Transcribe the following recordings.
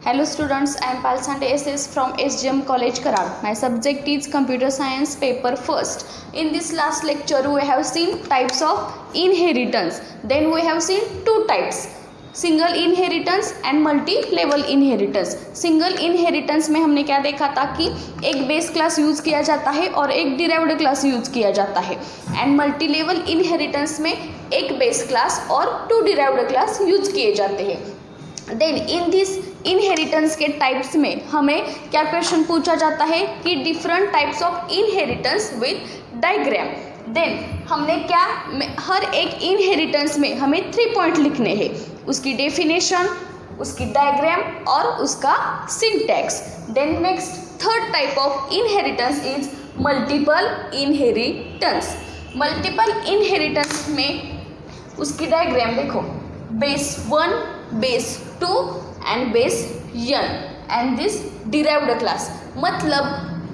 Hello students, I am Palsante SS from SGM College Karad. My subject is Computer Science paper first. In this last lecture we have seen types of inheritance. Then we have seen two types, single inheritance and multi level inheritance. Single inheritance में हमने क्या देखा था कि एक base class use किया जाता है और एक डिराइव्ड क्लास यूज किया जाता है. एंड मल्टी लेवल इनहेरिटेंस में एक बेस क्लास और टू डिराइव्ड क्लास यूज किए जाते हैं. देन इन दिस इनहेरिटेंस के टाइप्स में हमें क्या क्वेश्चन पूछा जाता है कि different types of inheritance with diagram. Then हमने क्या, हर एक इनहेरिटेंस में हमें 3 पॉइंट लिखने हैं, उसकी डेफिनेशन, उसकी डायग्राम और उसका syntax. Then next third type of inheritance is multiple inheritance. Multiple inheritance में उसकी डायग्राम देखो, base 1, base 2 and base n and this derived class. मतलब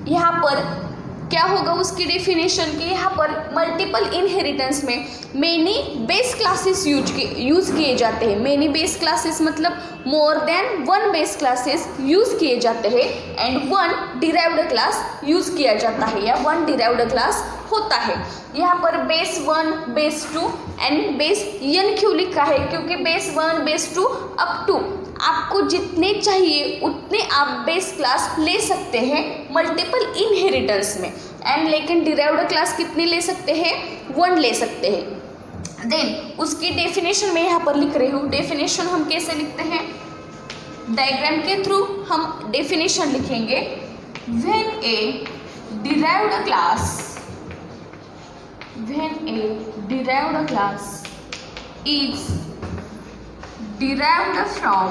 यहाँ पर क्या होगा उसकी डेफिनेशन की, यहाँ पर मल्टीपल इनहेरिटेंस में मेनी बेस क्लासेस यूज किए जाते हैं. मेनी बेस क्लासेस मतलब मोर देन 1 बेस क्लासेस यूज किए जाते हैं एंड 1 डिराइव्ड क्लास यूज किया जाता है या 1 डिराइव्ड क्लास होता है. यहाँ पर base 1, base 2 and base n क्यों लिखा है, क्योंकि बेस 1, बेस 2 अप टू आपको जितने चाहिए उतने आप बेस क्लास ले सकते हैं मल्टीपल इनहेरिटेंस में. एंड लेकिन डिराइव्ड क्लास कितनी ले सकते हैं, 1 ले सकते हैं. देन उसकी डेफिनेशन में यहाँ पर लिख रही हूँ. डेफिनेशन हम कैसे लिखते हैं, डायग्राम के थ्रू हम डेफिनेशन लिखेंगे. When a derived class is derived from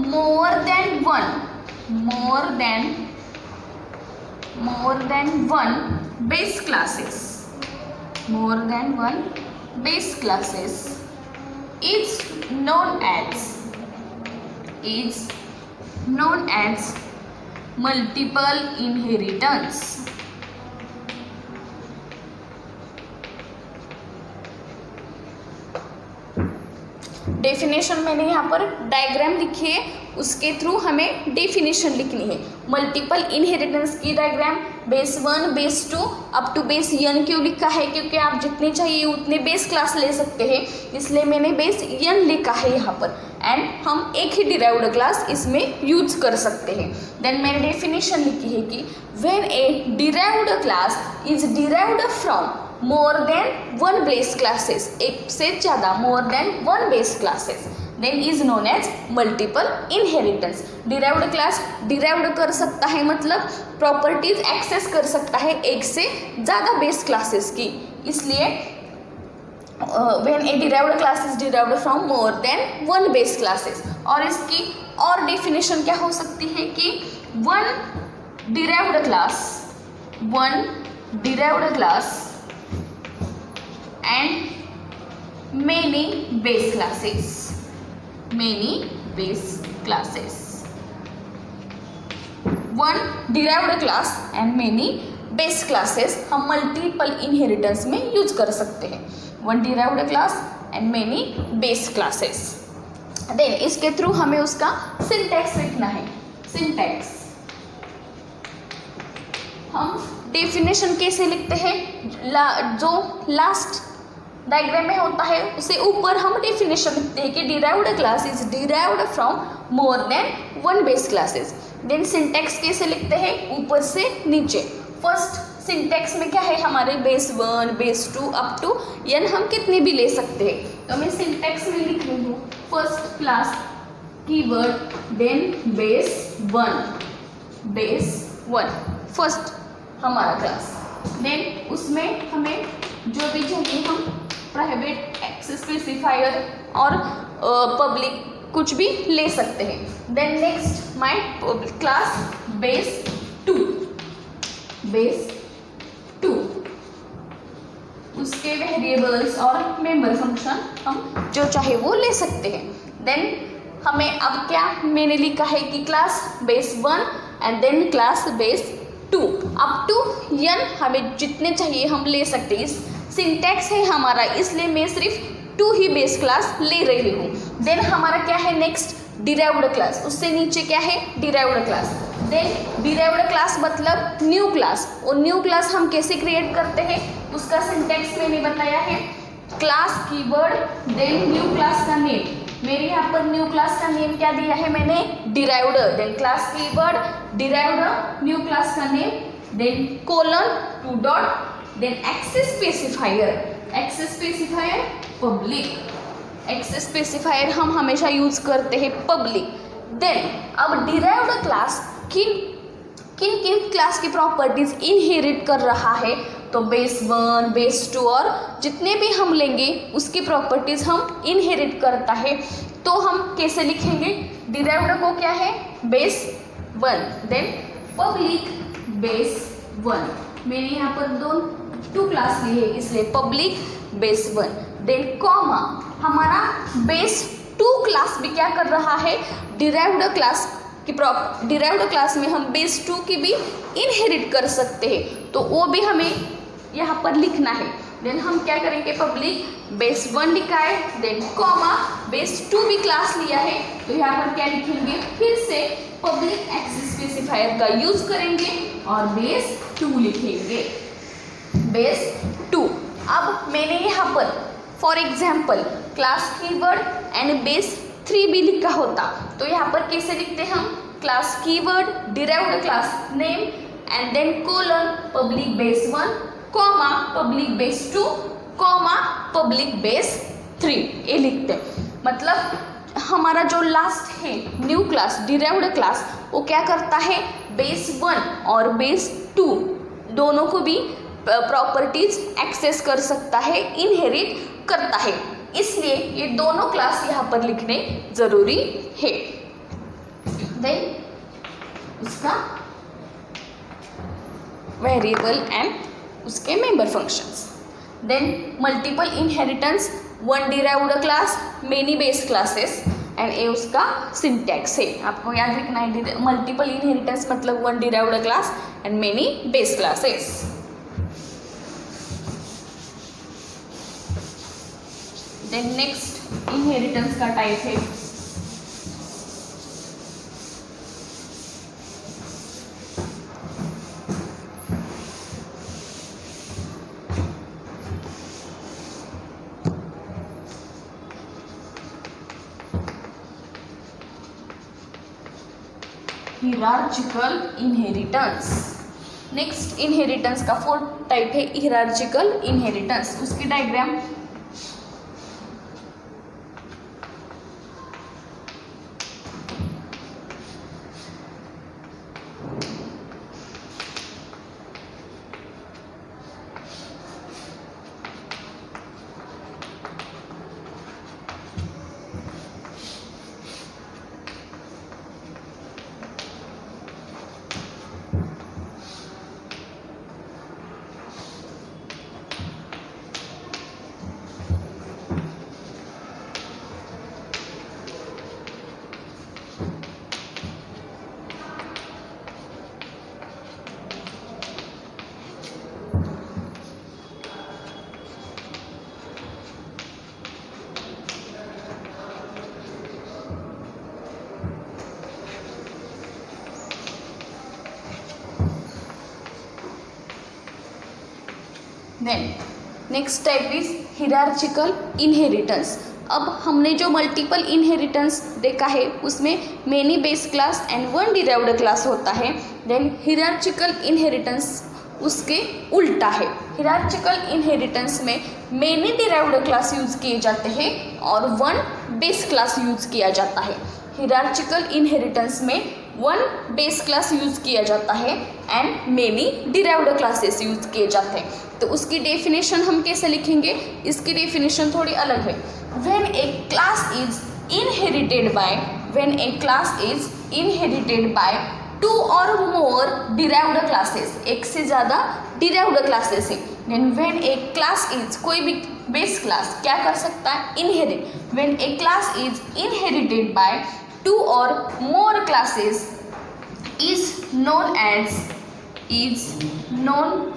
more than one base classes is known as multiple inheritance. Definition मैंने यहाँ पर डायग्राम लिखी है, उसके थ्रू हमें डेफिनेशन लिखनी है. मल्टीपल इनहेरिटेंस की diagram base 1, base 2 up to base n क्यों लिखा है, क्योंकि आप जितने चाहिए उतने बेस क्लास ले सकते हैं, इसलिए मैंने बेस n लिखा है यहाँ पर. एंड हम एक ही डिराइव्ड क्लास इसमें यूज कर सकते हैं. देन मैंने डेफिनेशन लिखी है कि when a derived class is derived from more than 1 base classes, एक से ज़्यादा more than 1 base classes, then is known as multiple inheritance. Derived class derived कर सकता है मतलब प्रॉपर्टीज एक्सेस कर सकता है एक से ज़्यादा बेस क्लासेस की, इसलिए when a derived class is derived from more than 1 base classes. और इसकी और डेफिनेशन क्या हो सकती है कि 1 derived class and many base classes. 1 derived class and many base classes हम मल्टीपल इनहेरिटेंस में यूज कर सकते हैं. 1 derived class and many base classes. Then इसके थ्रू हमें उसका सिंटैक्स लिखना है. सिंटैक्स हम डेफिनेशन कैसे लिखते हैं, जो लास्ट डायग्राम में होता है उसे ऊपर हम डेफिनेशन लिखते हैं कि derived class is derived from more than 1 base classes. Then syntax कैसे लिखते हैं, ऊपर से नीचे. फर्स्ट सिंटैक्स में क्या है, हमारे base 1, base 2 up to n हम कितने भी ले सकते हैं. तो मैं सिंटैक्स में लिख रही हूँ first class keyword, then base 1 first हमारा क्लास. देन उसमें हमें जो भी चाहिए हम प्राइवेट, स्पेसिफायर और पब्लिक कुछ भी ले सकते हैं. Then next my class base 2 उसके वेरिएबल्स और मेंबर फंक्शन हम जो चाहे वो ले सकते हैं. देन हमें अब क्या मैंने लिखा है कि class base 1 and then class base 2 up to n हमें जितने चाहिए हम ले सकते हैं। इस सिंटैक्स है हमारा, इसलिए मैं सिर्फ 2 ही बेस क्लास ले रही हूँ। देन हमारा क्या है नेक्स्ट, डिराइव्ड क्लास। उससे नीचे क्या है, derived class. Then derived class मतलब न्यू क्लास, और न्यू क्लास हम कैसे क्रिएट करते हैं उसका सिंटैक्स मैंने बताया है। Class keyword, then new class का नेम। मेरे यहाँ पर न्यू क्लास का नेम क्या दिया है मैंने, derived. Then class keyword, derived, new class का name, then colon, 2 dot, then access specifier. Access specifier public. Access specifier हम हमेशा यूज करते हैं पब्लिक। देन अब डिराइव्ड क्लास किन किन क्लास की प्रॉपर्टीज इनहेरिट कर रहा है, तो बेस 1, बेस 2 और जितने भी हम लेंगे उसकी प्रॉपर्टीज हम इनहेरिट करता है। तो हम कैसे लिखेंगे, डिराइव्ड को क्या है, बेस 1, देन पब्लिक बेस 1। मेरे यहाँ पर 2 क्लास ली है इसलिए पब्लिक बेस 1, देन कॉमा। हमारा बेस 2 क्लास भी क्या कर रहा है, डिराइव्ड क्लास की डिराइव्ड क्लास में हम बेस 2 की भी इनहेरिट कर सकते हैं, तो वो भी हमें यहाँ पर लिखना है। देन हम क्या करेंगे, पब्लिक बेस 1 लिखा है, देन कॉमा बेस 2 भी क्लास लिया है, तो यहाँ पर क्या लिखेंगे, फिर से पब्लिक एक्सेस स्पेसिफायर का यूज करेंगे और बेस 2 लिखेंगे, बेस 2। अब मैंने यहाँ पर for example class keyword and base 3 भी लिखा होता, तो यहाँ पर कैसे लिखते हैं हम, class keyword, derived class name and then colon public base 1, comma public base 2, comma public base 3, ये लिखते हैं। मतलब हमारा जो लास्ट है न्यू क्लास, डिराइव्ड क्लास, वो क्या करता है, बेस 1 और बेस 2 दोनों को भी प्रॉपर्टीज एक्सेस कर सकता है, इनहेरिट करता है, इसलिए ये दोनों क्लास यहाँ पर लिखने जरूरी है। देन उसका वेरिएबल एंड उसके member functions. Then multiple inheritance, 1 derived class, many base classes, and ये उसका सिंटैक्स है, आपको याद रखना है। मल्टीपल इनहेरिटेंस मतलब 1 derived class and many base classes. Then next inheritance का टाइप है हिरार्चिकल इनहेरिटेंस। नेक्स्ट इनहेरिटेंस का 4th टाइप है हिरार्चिकल इनहेरिटेंस। उसकी diagram then next type is hierarchical inheritance. अब हमने जो मल्टीपल इनहेरिटेंस देखा है उसमें many base class and 1 derived class होता है। देन हिरार्चिकल इनहेरिटेंस उसके उल्टा है। हिरार्चिकल इनहेरिटेंस में मेनी डिराइव्ड क्लास यूज किए जाते हैं और 1 बेस क्लास यूज किया जाता है। हिरार्चिकल इनहेरिटेंस में 1 बेस क्लास यूज किया जाता है and many derived classes use किए जाते हैं। तो उसकी डेफिनेशन हम कैसे लिखेंगे, इसकी डेफिनेशन थोड़ी अलग है। When a class is inherited by 2 और मोर डिराइव्ड क्लासेस, एक से ज़्यादा डिराइव्ड क्लासेस है। Then when a class is, कोई भी बेस क्लास क्या कर सकता है, inherit. When a class is inherited by 2 or more classes is known as is known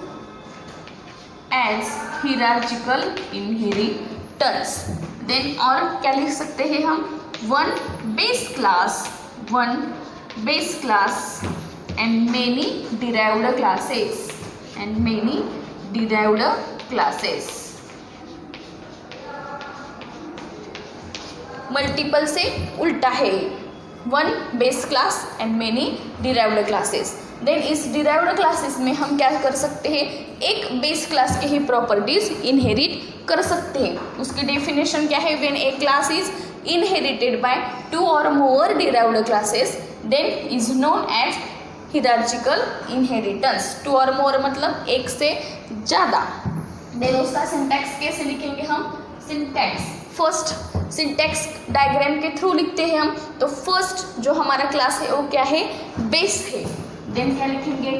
as hierarchical inheritance. Then और क्या लिख सकते हैं हम, one base class and many derived classes. Multiple से उल्टा है, one base class and many derived classes. Then इस डिराइव्ड क्लासेस में हम क्या कर सकते हैं, एक बेस क्लास के ही प्रॉपर्टीज इनहेरिट कर सकते हैं. उसकी डेफिनेशन क्या है, when a class is inherited by two or more derived classes then is known as hierarchical inheritance. Two or more मतलब एक से ज़्यादा. देन उसका सिंटैक्स कैसे लिखेंगे हम, सिंटैक्स फर्स्ट सिंटैक्स डायग्राम के थ्रू लिखते हैं हम. तो फर्स्ट जो हमारा क्लास है वो क्या है, बेस है. देन क्या लिखेंगे,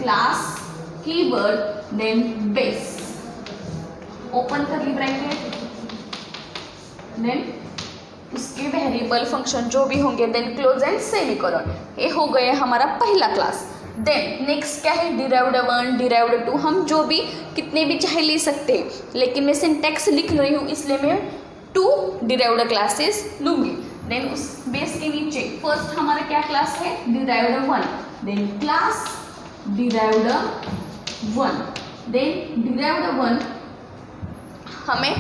class keyword then base, open curly bracket, then उसके वेरिएबल फंक्शन जो भी होंगे, देन क्लोज एंड सेमीकोलन. ये हो गया हमारा पहला क्लास. देन नेक्स्ट क्या है, डिराइव्ड 1 डिराइव्ड 2, हम जो भी कितने भी चाहे ले सकते हैं, लेकिन मैं सिंटैक्स लिख रही हूँ इसलिए मैं 2 डिराइव्ड क्लासेस लूँगी. देन उस बेस के नीचे फर्स्ट हमारा क्या क्लास है, derived 1, then class derived 1, then derived 1 हमें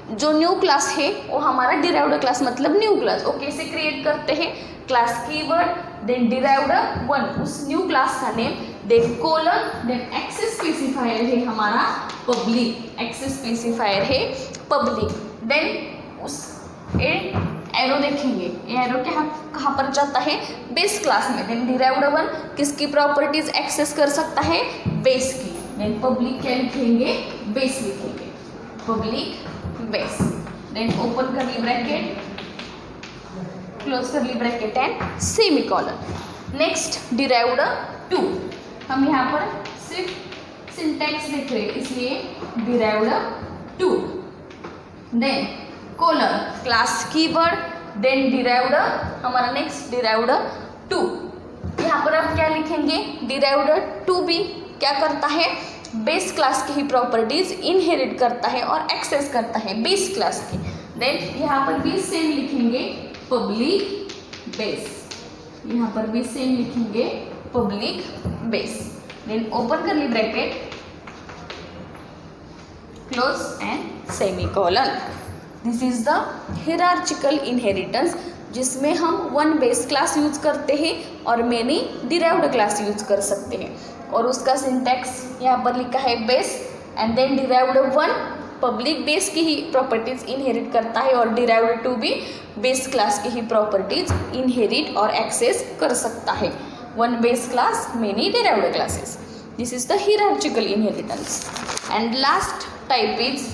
जो न्यू क्लास है वो हमारा डिराइव्ड क्लास मतलब न्यू क्लास. वो कैसे क्रिएट करते हैं, क्लास कीवर्ड देन डिराइव्ड 1 उस न्यू क्लास का name, then colon, then access specifier है हमारा पब्लिक, एक्सेस स्पेसिफायर है पब्लिक. देन उस एरो देखेंगे, ये एरो कहाँ पर जाता है, बेस क्लास में. देन डिराइव्ड 1 किसकी प्रॉपर्टीज एक्सेस कर सकता है, बेस की. देन पब्लिक क्या लिखेंगे, बेस लिखेंगे, public base. Then open curly bracket, close curly bracket and semicolon. Next derived 2, हम यहाँ पर सिर्फ सिंटैक्स लिख रहे हैं इसलिए derived 2. Then colon class keyword, then derived हमारा नेक्स्ट डिराइव्ड 2. यहाँ पर आप क्या लिखेंगे, डिराइव्ड 2 भी क्या करता है, बेस क्लास की ही प्रॉपर्टीज इनहेरिट करता है और एक्सेस करता है बेस क्लास की. देन यहाँ पर भी सेम लिखेंगे, पब्लिक बेस, यहाँ पर भी सेम लिखेंगे, public base. Then open curly bracket, close and semicolon. This is the hierarchical inheritance, जिसमें हम वन बेस क्लास यूज करते हैं और मेनी डिराइव्ड क्लास यूज कर सकते हैं. और उसका सिंटैक्स यहाँ पर लिखा है base and then derived 1 public base की ही प्रॉपर्टीज इनहेरिट करता है और डिराइव्ड 2 भी बेस क्लास की ही प्रॉपर्टीज इनहेरिट और एक्सेस कर सकता है. One base class many derived classes. This is the hierarchical inheritance. And last type is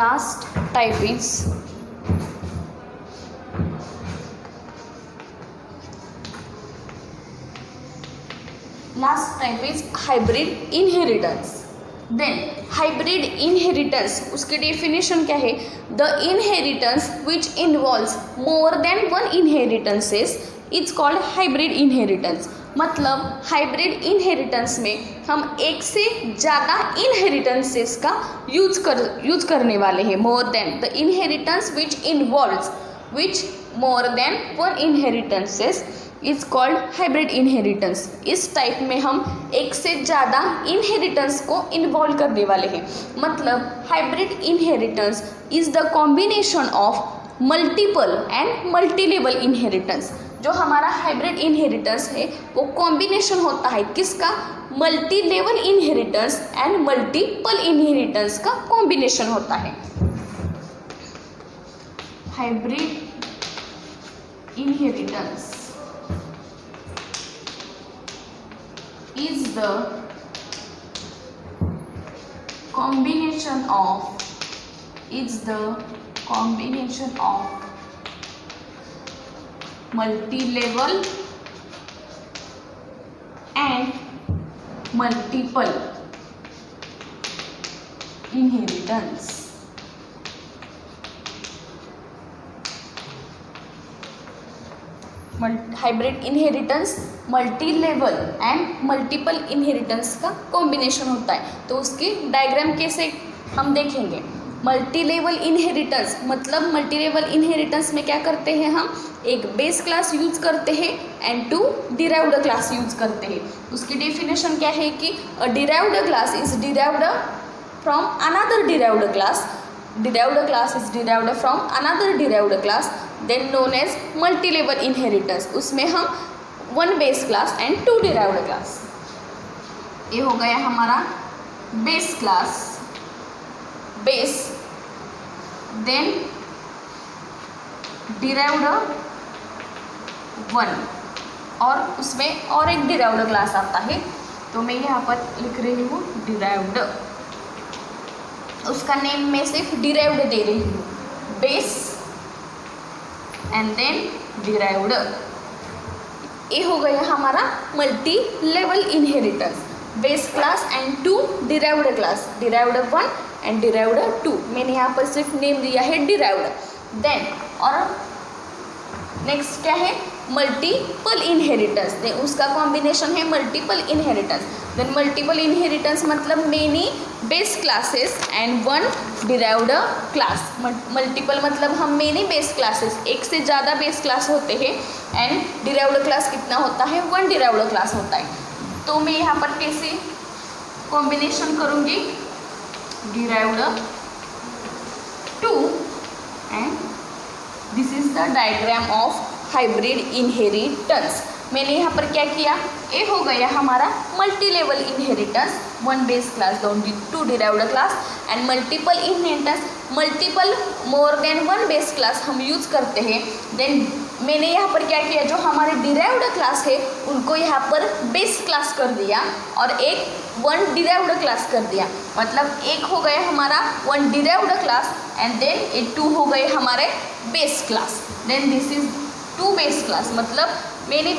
last type is hybrid inheritance. Then hybrid inheritance उसकी डेफिनेशन क्या है, the inheritance which involves more than one inheritances is called hybrid inheritance. मतलब hybrid inheritance में हम एक से ज़्यादा inheritances का यूज करने वाले हैं. More than the inheritance which more than one inheritances is called hybrid inheritance. इस टाइप में हम एक से ज़्यादा इनहेरिटेंस को इन्वॉल्व करने वाले हैं. मतलब hybrid inheritance is the combination of multiple and multilevel inheritance. जो हमारा हाइब्रिड इनहेरिटेंस है वो कॉम्बिनेशन होता है किसका, multi level inheritance and multiple inheritance का कॉम्बिनेशन होता है. Hybrid inheritance is the combination of multi-level and multiple inheritance. Hybrid inheritance multi level and multiple inheritance का कॉम्बिनेशन होता है। तो उसकी डायग्राम कैसे हम देखेंगे। मल्टी लेवल इनहेरिटेंस मतलब मल्टी लेवल इनहेरिटेंस में क्या करते हैं, हम एक बेस क्लास यूज करते हैं and two derived class use करते हैं। उसकी डेफिनेशन क्या है कि a derived class is derived from another derived class, derived class is derived from another derived class, then known as multi level inheritance. उसमें हम one base class and two derived class. ये हो गया हमारा base class, base, then derived one, और उसमें और एक डिराइव्ड क्लास आता है। तो मैं यहाँ पर लिख रही हूँ डिराइव्ड, उसका नेम मैं सिर्फ डिराइव्ड दे रही हूँ, बेस एंड देन डिराइव्ड। ये हो गया हमारा multi level inheritance, base class and two derived class, derived one and derived two. मैंने यहाँ पर सिर्फ नेम दिया है डिराइव्ड। देन और नेक्स्ट क्या है, मल्टीपल इनहेरिटेंस। देन उसका कॉम्बिनेशन है multiple inheritance. Then multiple inheritance मतलब many base classes and one derived class. Multiple मतलब हम मेनी बेस क्लासेस, एक से ज़्यादा बेस क्लास होते हैं, एंड डिराइव्ड क्लास कितना होता है, वन डिराइव्ड क्लास होता है। तो मैं यहाँ पर कैसे कॉम्बिनेशन करूँगी, derived two, and this is the diagram of hybrid inheritance. मैंने यहाँ पर क्या किया, ये हो गया हमारा multi level inheritance, one base class two derived class and multiple inheritance, multiple more than one base class हम यूज करते हैं। देन मैंने यहाँ पर क्या किया, जो हमारे डिराइव्ड क्लास है उनको यहाँ पर बेस क्लास कर दिया और एक वन डिराइव्ड क्लास कर दिया। मतलब एक हो गया हमारा one derived class and then एक टू हो गए हमारे base class. Then this is two base class, मतलब मैंने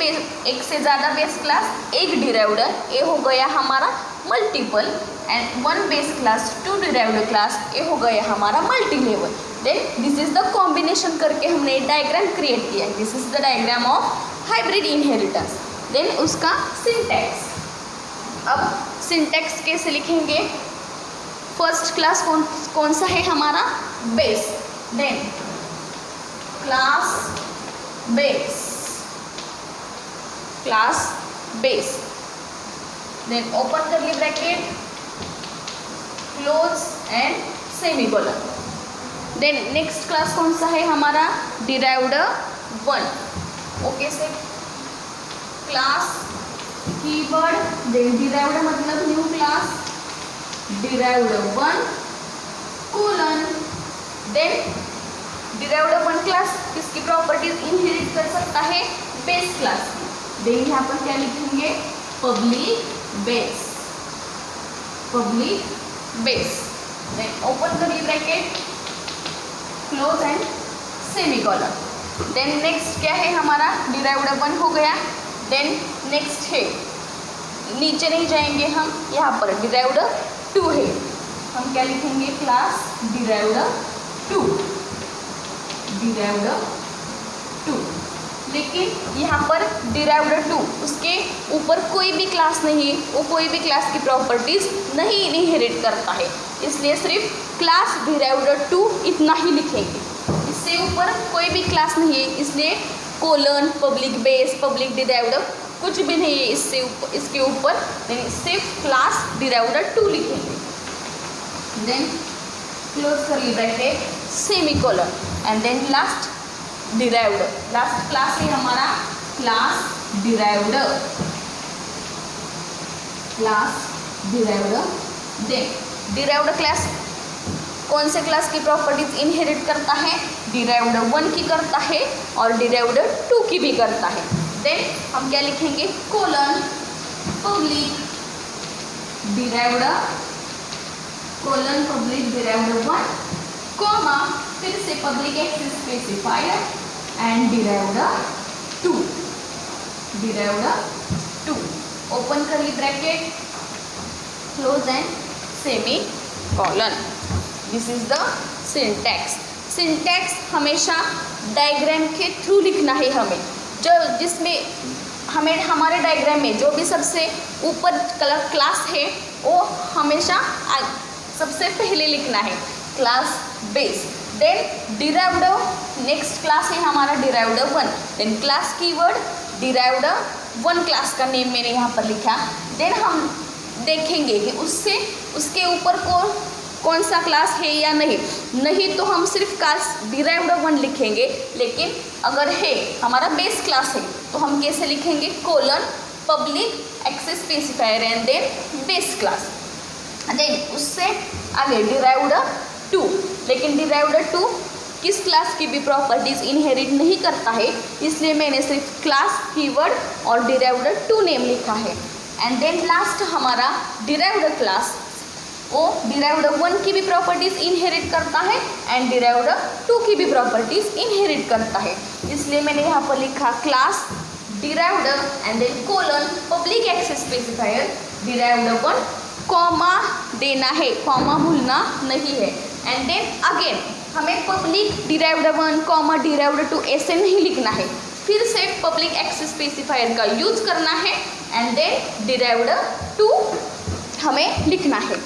एक से ज़्यादा बेस क्लास, एक डिराइव्ड, ये हो गया हमारा multiple, and one base class two derived class, ये हो गया हमारा multi level. Then this is the combination करके हमने डायग्राम क्रिएट किया है। This is the diagram of hybrid inheritance. Then उसका सिंटैक्स, अब सिंटैक्स कैसे लिखेंगे, फर्स्ट क्लास कौन सा है हमारा, base, then class base, class base, then open curly bracket, close and semicolon. Then next class कौन सा है हमारा, डिराइव्ड वन, ओके से क्लास कीवर्ड, देन डिराइव्ड मतलब new class, derived one colon, then derived one class किसकी properties inherit कर सकता है, बेस क्लास। देन यहाँ पर क्या लिखेंगे, public base, public base, then open curly bracket, close and semicolon. Then next क्या है हमारा, डिराइव्ड वन हो गया। देन नेक्स्ट है, नीचे नहीं जाएंगे हम, यहाँ पर डिराइव्ड टू है, हम क्या लिखेंगे, class derived two, derived two. लेकिन यहाँ पर डिराइव्ड टू, उसके ऊपर कोई भी क्लास नहीं है, वो कोई भी क्लास की प्रॉपर्टीज नहीं इनहेरिट करता है, इसलिए सिर्फ क्लास डिराइव्ड टू इतना ही लिखेंगे। इससे ऊपर कोई भी क्लास नहीं है, इसलिए colon, public base, public derived कुछ भी नहीं है इससे ऊपर, इसके ऊपर सिर्फ क्लास डिराइव्ड टू लिखेंगे। Then close curly bracket, semicolon, and then last derived, last class है हमारा class derived, class derived. Then derived class कौन से क्लास की प्रॉपर्टीज इनहेरिट करता है, डिराइव्ड वन की करता है और डिराइव्ड टू की भी करता है। देन हम क्या लिखेंगे, colon public derived, colon public derived one, comma फिर से public ex specifier and derived two, derived two, open curly bracket, close and semicolon. This is the syntax. Syntax हमेशा डायग्राम के थ्रू लिखना है हमें, जो जिसमें हमें हमारे डायग्राम में जो भी सबसे ऊपर क्लास है वो हमेशा सबसे पहले लिखना है, class base. Then derived, next class है हमारा derived 1। Then class keyword derived 1 class का नेम मैंने यहाँ पर लिखा। देन हम देखेंगे कि उससे उसके ऊपर कौन सा क्लास है या नहीं तो हम सिर्फ क्लास डिराइव्ड 1 लिखेंगे। लेकिन अगर है हमारा बेस क्लास है तो हम कैसे लिखेंगे, colon public access specifier and then base class. Then उससे आगे डिराइव्ड 2, लेकिन डिराइव्ड 2 किस क्लास की भी प्रॉपर्टीज इनहेरिट नहीं करता है, इसलिए मैंने सिर्फ क्लास कीवर्ड और डिराइव्ड 2 नेम लिखा है। एंड देन लास्ट हमारा डिराइव्ड क्लास, वो डिराइव्ड 1 की भी प्रॉपर्टीज इनहेरिट करता है एंड डिराइव्ड 2 की भी प्रॉपर्टीज इनहेरिट करता है, इसलिए मैंने यहाँ पर लिखा class derived and then colon public access specifier derived 1, comma देना है, कॉमा भूलना नहीं है। एंड देन अगेन हमें पब्लिक डिराइव्ड 1 कॉमा डिराइव्ड 2 ऐसे नहीं लिखना है, फिर से पब्लिक एक्सेस स्पेसिफायर का यूज करना है एंड देन डिराइव्ड 2 हमें लिखना है।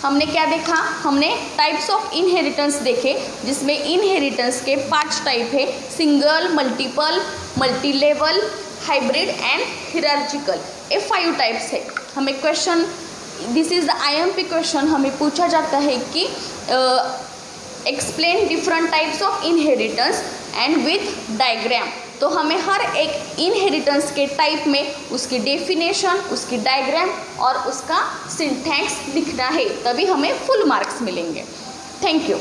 हमने क्या देखा, हमने टाइप्स ऑफ इनहेरिटेंस देखे, जिसमें इनहेरिटेंस के 5 टाइप है, single, multiple, multi level, hybrid and hierarchical. ये 5 टाइप्स है। हमें question, this is the IMP question, हमें पूछा जाता है कि explain different types of inheritance and with diagram. तो हमें हर एक इनहेरिटेंस के टाइप में उसकी डेफिनेशन, उसकी डायग्राम और उसका सिंटैक्स लिखना है, तभी हमें फुल मार्क्स मिलेंगे। Thank you.